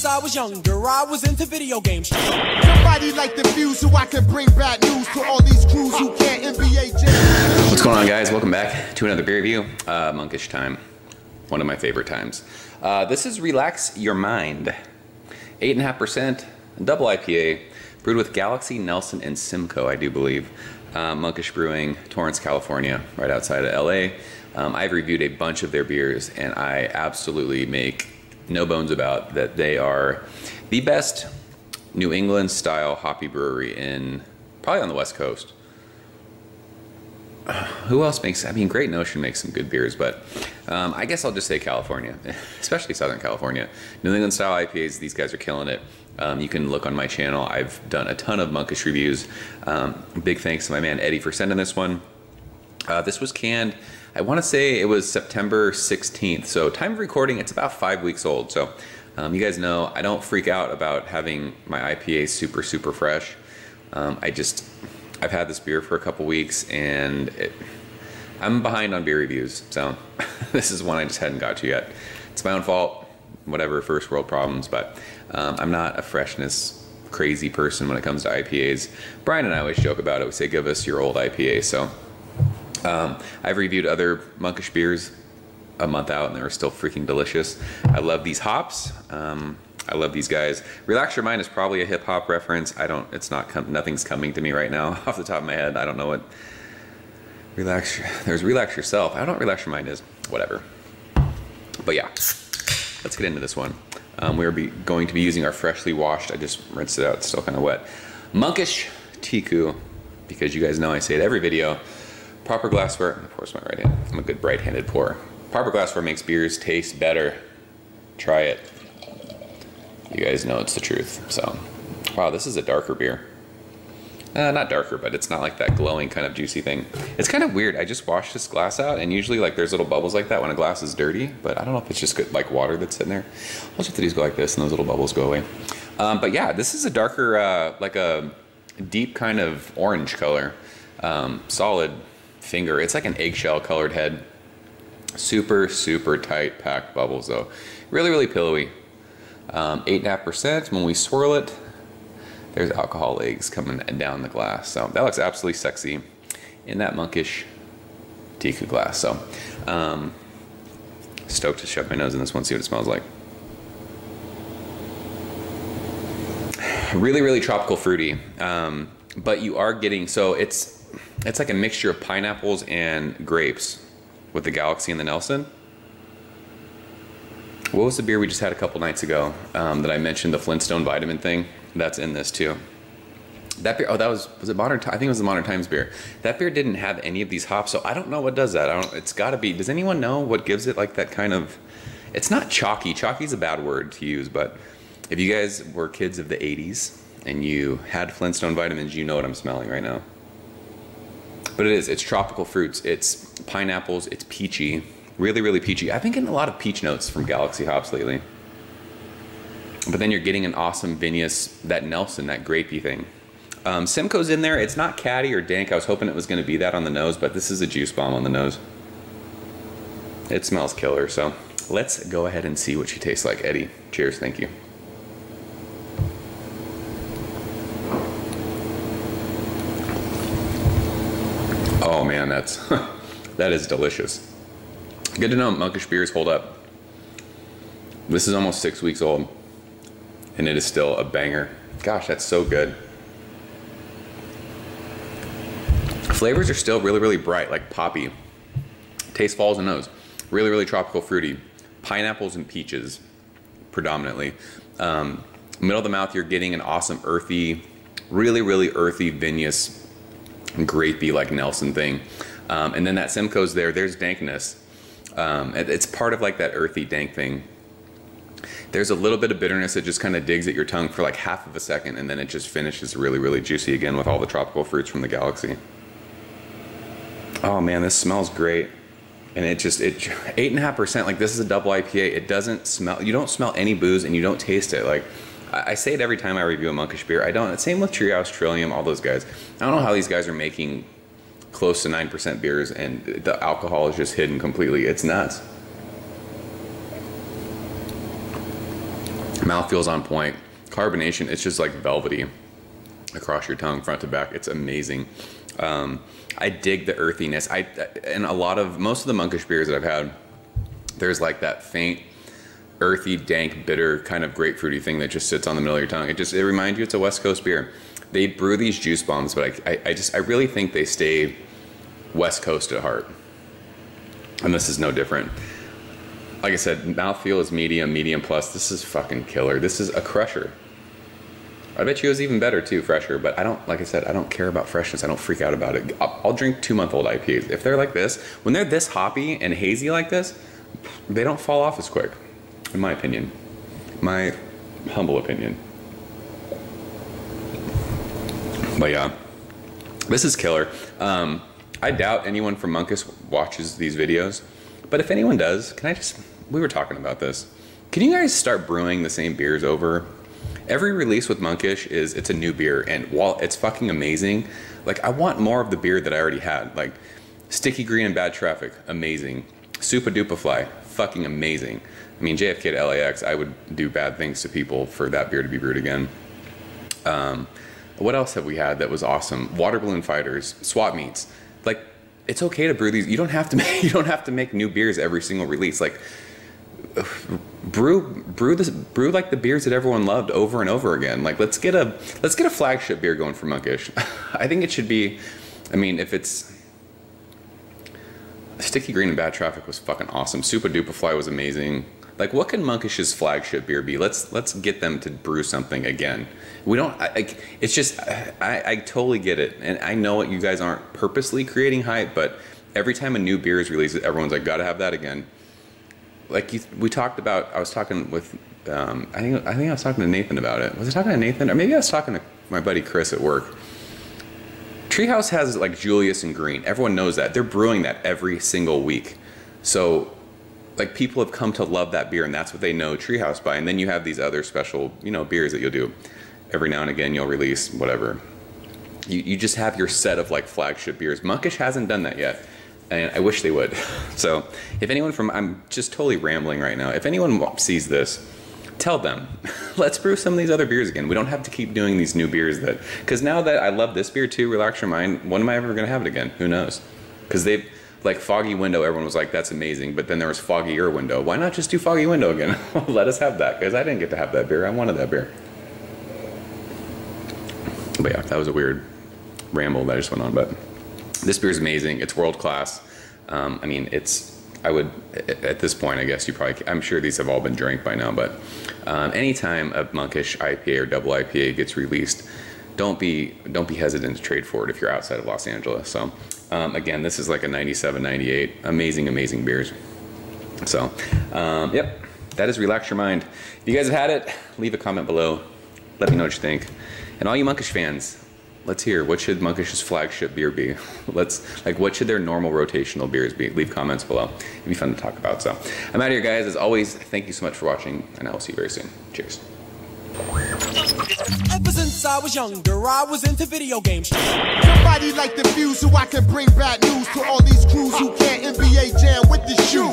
I was younger, I was into video games. Somebody like the views so I can bring bad news to all these crews who can't NBA jam. What's going on, guys? Welcome back to another beer review. Monkish time. One of my favorite times. This is Relax Your Mind. 8.5% double IPA, brewed with Galaxy, Nelson, and Simcoe, I do believe. Monkish Brewing, Torrance, California, right outside of LA. I've reviewed a bunch of their beers, and I absolutely make no bones about that they are the best New England style hoppy brewery in probably on the West Coast. Who else makes, I mean, Great Notion makes some good beers, but I guess I'll just say California, especially Southern California. New England style IPAs, these guys are killing it. You can look on my channel. I've done a ton of Monkish reviews. Big thanks to my man Eddie for sending this one. This was canned, I want to say it was September 16th. So time of recording, it's about 5 weeks old. So you guys know I don't freak out about having my IPA super fresh. I've had this beer for a couple weeks and I'm behind on beer reviews. So this is one I just hadn't got to yet. It's my own fault, whatever, first world problems, but I'm not a freshness crazy person when it comes to IPAs. Brian and I always joke about it. We say, give us your old IPA. So I've reviewed other Monkish beers a month out and they were still freaking delicious. I love these hops. I love these guys. Relax Your Mind is probably a hip hop reference. Nothing's coming to me right now off the top of my head. I don't know what there's Relax Yourself. I don't know what Relax Your Mind is. Whatever. But yeah, let's get into this one. We're going to be using our freshly washed, I just rinsed it out, it's still kind of wet, Monkish Tiku, because you guys know I say it every video. Proper glassware, of course my right hand, I'm a good right-handed pourer. Proper glassware makes beers taste better. Try it. You guys know it's the truth. So, wow, this is a darker beer. Not darker, but it's not like that glowing kind of juicy thing. It's kind of weird. I just washed this glass out, and usually like there's little bubbles like that when a glass is dirty, but I don't know if it's just good, like water that's sitting there. Most of these go like this, and those little bubbles go away. But yeah, this is a darker, like a deep kind of orange color. Solid finger. It's like an eggshell colored head. Super tight packed bubbles though. Really pillowy. 8.5%. When we swirl it, there's alcohol legs coming down the glass. So that looks absolutely sexy in that Monkish Tiku glass. So stoked to shove my nose in this one, see what it smells like. Really tropical fruity. But you are getting, so it's like a mixture of pineapples and grapes with the Galaxy and the Nelson. What was the beer we just had a couple nights ago that I mentioned, the Flintstone vitamin thing? That's in this too. That beer, oh, that was it Modern Times? I think it was the Modern Times beer. That beer didn't have any of these hops, so I don't know what does that. It's gotta be, does anyone know what gives it like that kind of, it's not chalky. Chalky's a bad word to use, but if you guys were kids of the 80s and you had Flintstone vitamins, you know what I'm smelling right now. But it's tropical fruits. It's pineapples, it's peachy. Really peachy. I've been getting a lot of peach notes from Galaxy hops lately. But then you're getting an awesome vinous, that Nelson, that grapey thing. Simcoe's in there. It's not catty or dank. I was hoping it was going to be that on the nose, but this is a juice bomb on the nose. It smells killer, so let's go ahead and see what she tastes like. Eddie, cheers, thank you. Oh man, that is delicious. Good to know Monkish beers hold up. This is almost 6 weeks old, and it is still a banger. Gosh, that's so good. Flavors are still really bright, like poppy. Taste falls in nose. Really tropical fruity. Pineapples and peaches, predominantly. Middle of the mouth, you're getting an awesome earthy, really earthy, vinous, grapey, like Nelson thing. And then that Simcoe's there's dankness. It's part of like that earthy dank thing. There's a little bit of bitterness that just kind of digs at your tongue for like half of a second, and then it just finishes really juicy again with all the tropical fruits from the Galaxy. Oh man, this smells great. And it 8.5%, like this is a double IPA. It doesn't smell, you don't smell any booze and you don't taste it. Like I say it every time I review a Monkish beer. I don't, same with Treehouse, Trillium, all those guys. I don't know how these guys are making close to 9% beers and the alcohol is just hidden completely. It's nuts. Mouthfeel's on point. Carbonation, it's just like velvety across your tongue, front to back. It's amazing. I dig the earthiness. And most of the Monkish beers that I've had, there's like that faint, earthy, dank, bitter kind of grapefruity thing that just sits on the middle of your tongue. It reminds you it's a West Coast beer. They brew these juice bombs, but I really think they stay West Coast at heart. And this is no different. Like I said, mouthfeel is medium, medium plus. This is fucking killer. This is a crusher. I bet you it was even better too, fresher, but like I said, I don't care about freshness. I don't freak out about it. I'll drink 2-month-old IPAs. If they're like this, when they're this hoppy and hazy like this, they don't fall off as quick, in my opinion. My humble opinion. But yeah, this is killer. I doubt anyone from Monkish watches these videos, but if anyone does, we were talking about this. Can you guys start brewing the same beers over? Every release with Monkish it's a new beer, and while it's fucking amazing, like I want more of the beer that I already had. Like Sticky Green and Bad Traffic, amazing. Super Duper Fly, fucking amazing. I mean, JFK to LAX, I would do bad things to people for that beer to be brewed again. What else have we had that was awesome? Water Balloon Fighters, Swap Meets. Like, it's okay to brew these. You don't have to make new beers every single release. Like, brew like the beers that everyone loved over and over again. Like, let's get a flagship beer going for Monkish. I think it should be. I mean, if it's Sticky Green and Bad Traffic was fucking awesome. Super Duper Fly was amazing. Like, what can Monkish's flagship beer be? Let's get them to brew something again. We don't. It's just I totally get it, and I know you guys aren't purposely creating hype, but every time a new beer is released, everyone's like, gotta have that again. Like we talked about. I was talking with. I think I was talking to Nathan about it. Was I talking to Nathan, or maybe I was talking to my buddy Chris at work? Treehouse has like Julius and Green. Everyone knows that. They're brewing that every single week. So like people have come to love that beer, and that's what they know Treehouse by. And then you have these other special, beers that you'll do every now and again. You'll release whatever. You just have your set of like flagship beers. Monkish hasn't done that yet, and I wish they would. So if anyone I'm just totally rambling right now. If anyone sees this, tell them, let's brew some of these other beers again. We don't have to keep doing these new beers because now that I love this beer too, Relax Your Mind, when am I ever gonna have it again? Who knows? Because they've, like Foggy Window, everyone was like, that's amazing, but then there was Foggier Window. Why not just do Foggy Window again? Let us have that, because I didn't get to have that beer. I wanted that beer. But yeah, that was a weird ramble that I just went on, but this beer is amazing. It's world class. I mean, at this point, I guess I'm sure these have all been drank by now, but anytime a Monkish IPA or double IPA gets released, don't be hesitant to trade for it if you're outside of Los Angeles. So again, this is like a 97, 98, amazing beers. So yep, that is Relax Your Mind. If you guys have had it, leave a comment below. Let me know what you think. And all you Monkish fans, let's hear, what should Monkish's flagship beer be? What should their normal rotational beers be? Leave comments below. It'd be fun to talk about. So I'm out of here, guys. As always, thank you so much for watching, and I will see you very soon. Cheers. Ever since I was younger, I was into video games. Somebody like the Fuse so I can bring bad news to all these crews who can't NBA jam with the shoe.